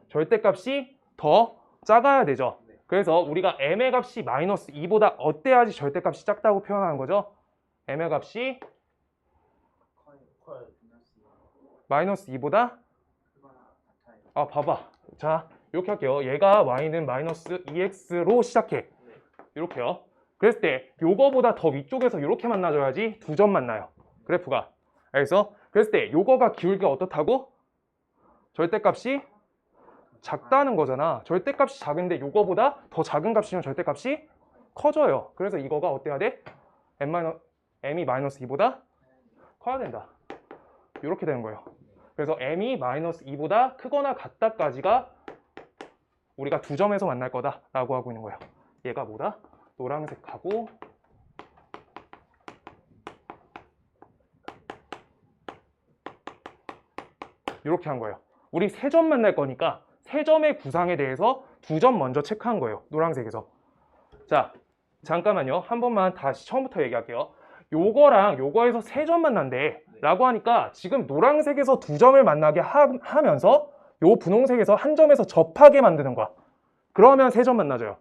Speaker 2: 절대값이 더 작아야 되죠. 그래서 우리가 m의 값이 마이너스 2보다 어때야지 절대값이 작다고 표현하는 거죠. m의 값이 마이너스 2보다 봐봐. 자, 이렇게 할게요. 얘가 y는 마이너스 2x로 시작해. 이렇게요. 그랬을 때 요거보다 더 위쪽에서 이렇게 만나줘야지 두 점 만나요. 그래프가. 알겠어? 그랬을 때 요거가 기울기가 어떻다고? 절대값이 작다는 거잖아. 절대값이 작은데 요거보다 더 작은 값이면 절대값이 커져요. 그래서 이거가 어때야 돼? m이 마이너스 2보다 커야 된다. 이렇게 되는 거예요. 그래서 m이 마이너스 2보다 크거나 같다까지가 우리가 두 점에서 만날 거다 라고 하고 있는 거예요. 얘가 뭐다? 노란색하고 이렇게 한 거예요. 우리 세 점 만날 거니까 세 점의 구상에 대해서 두 점 먼저 체크한 거예요. 노란색에서. 자, 잠깐만요. 한 번만 다시 처음부터 얘기할게요. 요거랑 요거에서 세 점 만난대 라고 하니까 지금 노란색에서 두 점을 만나게 하면서 요 분홍색에서 한 점에서 접하게 만드는 거야. 그러면 세 점 만나져요.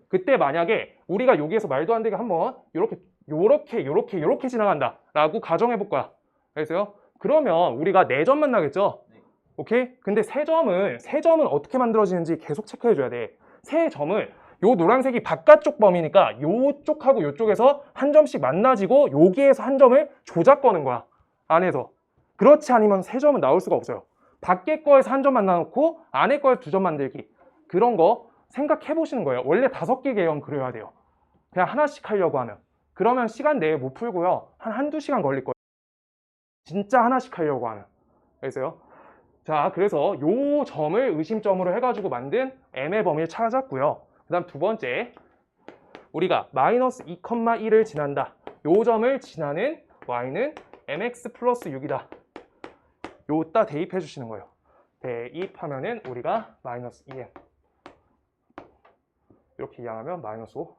Speaker 2: 그때 만약에 우리가 여기에서 말도 안 되게 한번 요렇게 지나간다 라고 가정해 볼 거야. 알겠어요? 그러면 우리가 네 점 만나겠죠? 오케이? 근데 세 점은 어떻게 만들어지는지 계속 체크해 줘야 돼. 세 점을 요 노란색이 바깥쪽 범위니까 요쪽하고 요쪽에서 한 점씩 만나지고 여기에서 한 점을 조작 거는 거야. 안에서. 그렇지 않으면 세 점은 나올 수가 없어요. 밖에 거에서 한 점 만나놓고 안에 거에서 두 점 만들기. 그런 거 생각해 보시는 거예요. 원래 5개 개형 그려야 돼요. 그냥 하나씩 하려고 하면. 그러면 시간 내에 못 풀고요. 한두 시간 걸릴 거예요. 진짜 하나씩 하려고 하면. 알겠어요? 자, 그래서 요 점을 의심점으로 해가지고 만든 m의 범위를 찾았고요. 그 다음 두 번째, 우리가 마이너스 2,1을 지난다. 요 점을 지나는 y는 mx 플러스 6이다. 요따 대입해 주시는 거예요. 대입하면은 우리가 마이너스 2m 이렇게 이항하면 마이너스 5.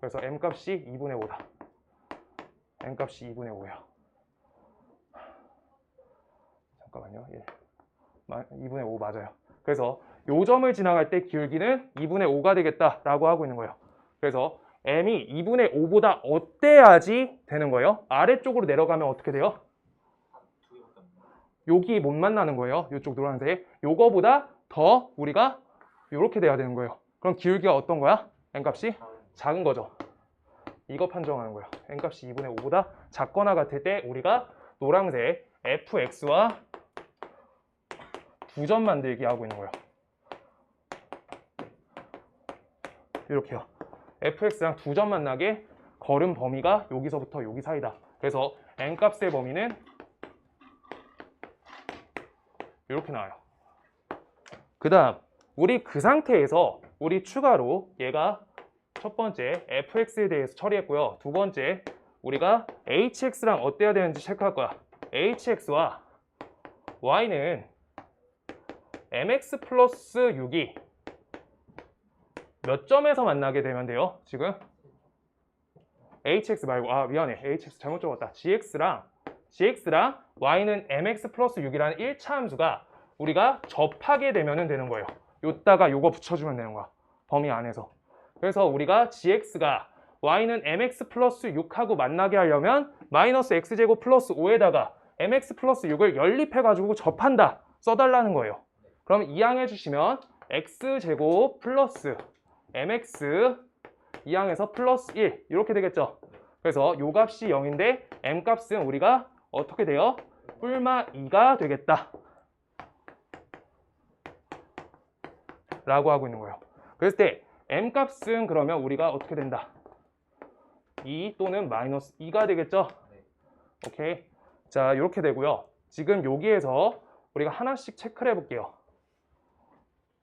Speaker 2: 그래서 m값이 2분의 5다. m값이 2분의 5예요. 잠깐만요. 2분의 5 맞아요. 그래서 요 점을 지나갈 때 기울기는 2분의 5가 되겠다라고 하고 있는 거예요. 그래서 m이 2분의 5보다 어때야지 되는 거예요. 아래쪽으로 내려가면 어떻게 돼요? 여기 못 만나는 거예요. 이쪽 노란색. 요거보다 더 우리가 이렇게 돼야 되는 거예요. 그럼 기울기가 어떤 거야? n값이 작은 거죠. 이거 판정하는 거예요. n값이 2분의 5보다 작거나 같을 때 우리가 노란색 fx와 두 점 만들기 하고 있는 거예요. 이렇게요. fx랑 두 점 만나게 걸은 범위가 여기서부터 여기 사이다. 그래서 n 값의 범위는 이렇게 나와요. 그 다음 우리 그 상태에서 우리 추가로 얘가 첫 번째 fx에 대해서 처리했고요. 두 번째 우리가 hx랑 어때야 되는지 체크할 거야. hx와 y는 mx 플러스 6이 몇 점에서 만나게 되면 돼요? 지금 hx 말고 미안해. hx 잘못 적었다. gx랑 y는 mx 플러스 6이라는 1차 함수가 우리가 접하게 되면 되는 거예요. 요따가 요거 붙여주면 되는 거야. 범위 안에서. 그래서 우리가 gx가 y는 mx 플러스 6하고 만나게 하려면 마이너스 x제곱 플러스 5에다가 mx 플러스 6을 연립해가지고 접한다. 써달라는 거예요. 그럼 이항해 주시면 x제곱 플러스 mx 이항에서 플러스 1 이렇게 되겠죠. 그래서 요 값이 0인데 m 값은 우리가 어떻게 돼요? 뿔마 2가 되겠다 라고 하고 있는 거예요. 그랬을 때 m 값은 그러면 우리가 어떻게 된다? 2 또는 마이너스 2가 되겠죠? 오케이. 자, 이렇게 되고요. 지금 여기에서 우리가 하나씩 체크를 해볼게요.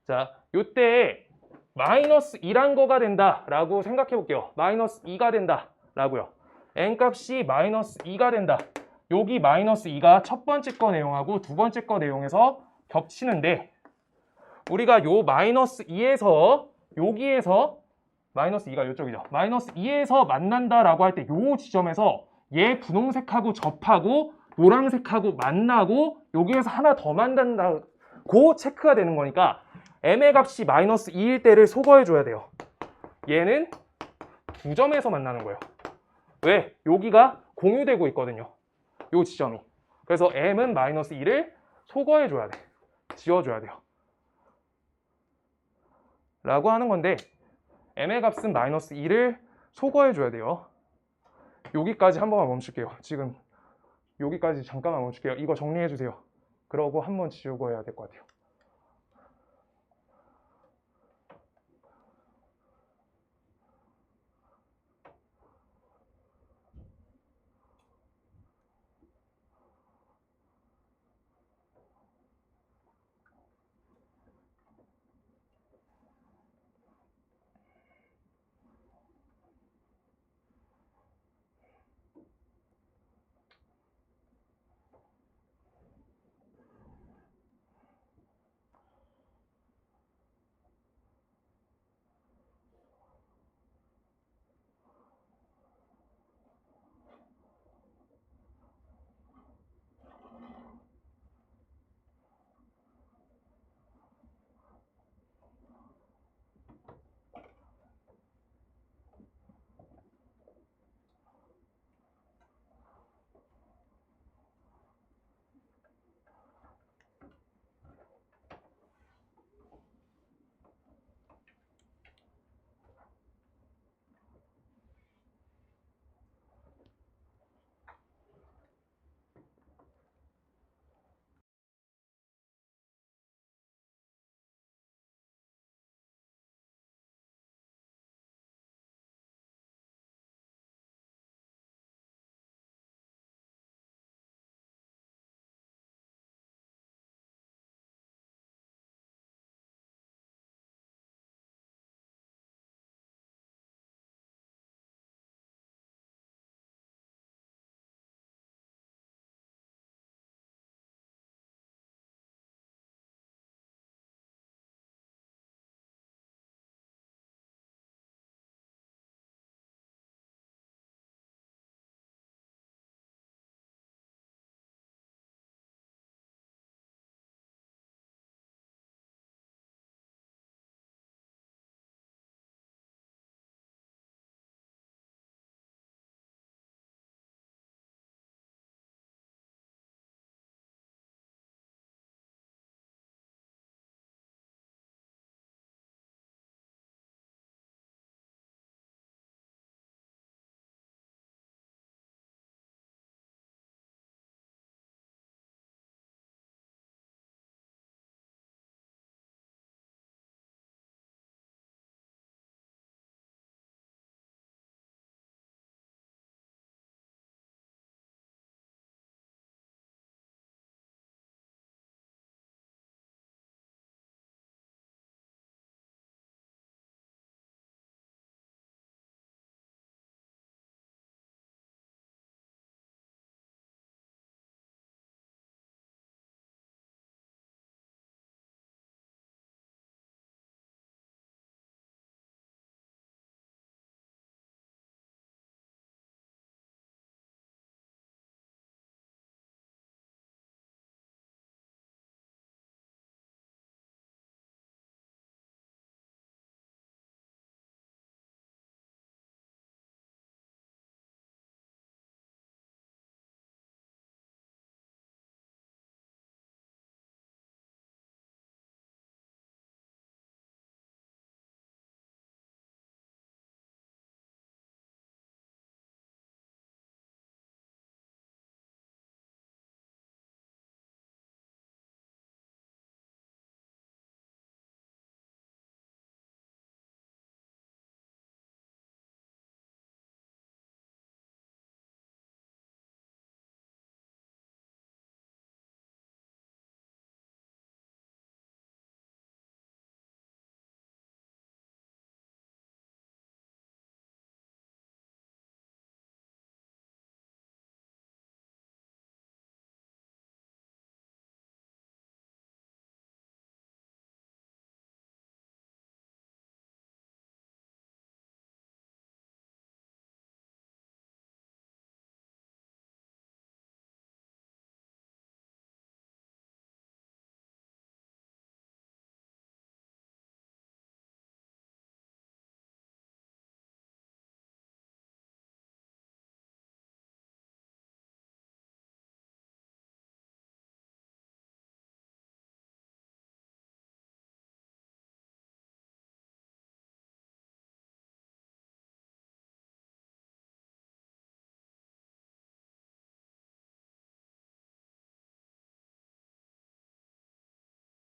Speaker 2: 자, 요때 마이너스 2란 거가 된다 라고 생각해 볼게요. 마이너스 2가 된다 라고요. n 값이 마이너스 2가 된다. 여기 마이너스 2가 첫 번째 거 내용하고 두 번째 거 내용에서 겹치는데 우리가 요 마이너스 2에서 여기에서 마이너스 2가 이쪽이죠. 마이너스 2에서 만난다 라고 할 때 요 지점에서 얘 분홍색하고 접하고 노란색하고 만나고 여기에서 하나 더 만난다고 체크가 되는 거니까 m의 값이 마이너스 2일 때를 소거해 줘야 돼요. 얘는 두 점에서 만나는 거예요. 왜? 여기가 공유되고 있거든요. 요 지점이. 그래서 m은 마이너스 2를 소거해 줘야 돼. 지워줘야 돼요. 라고 하는 건데 m의 값은 마이너스 2를 소거해 줘야 돼요. 여기까지 한 번만 멈출게요. 지금 여기까지 잠깐만 멈출게요. 이거 정리해 주세요. 그러고 한 번 지우고 해야 될 것 같아요.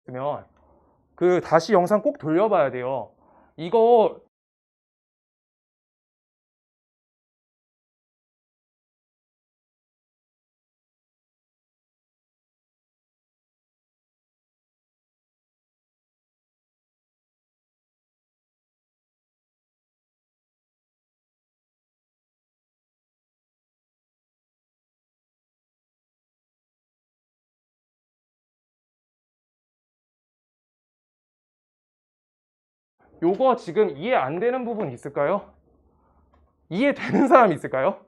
Speaker 2: 그러면 그 다시 영상 꼭 돌려봐야 돼요. 이거 요거 지금 이해 안 되는 부분 있을까요? 이해되는 사람 있을까요?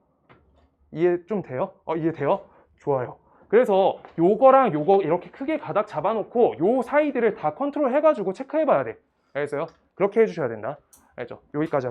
Speaker 2: 이해 좀 돼요? 이해돼요? 좋아요. 그래서 요거랑 요거 이렇게 크게 가닥 잡아놓고 요 사이들을 다 컨트롤 해가지고 체크해 봐야 돼. 알겠어요? 그렇게 해주셔야 된다. 알죠? 여기까지.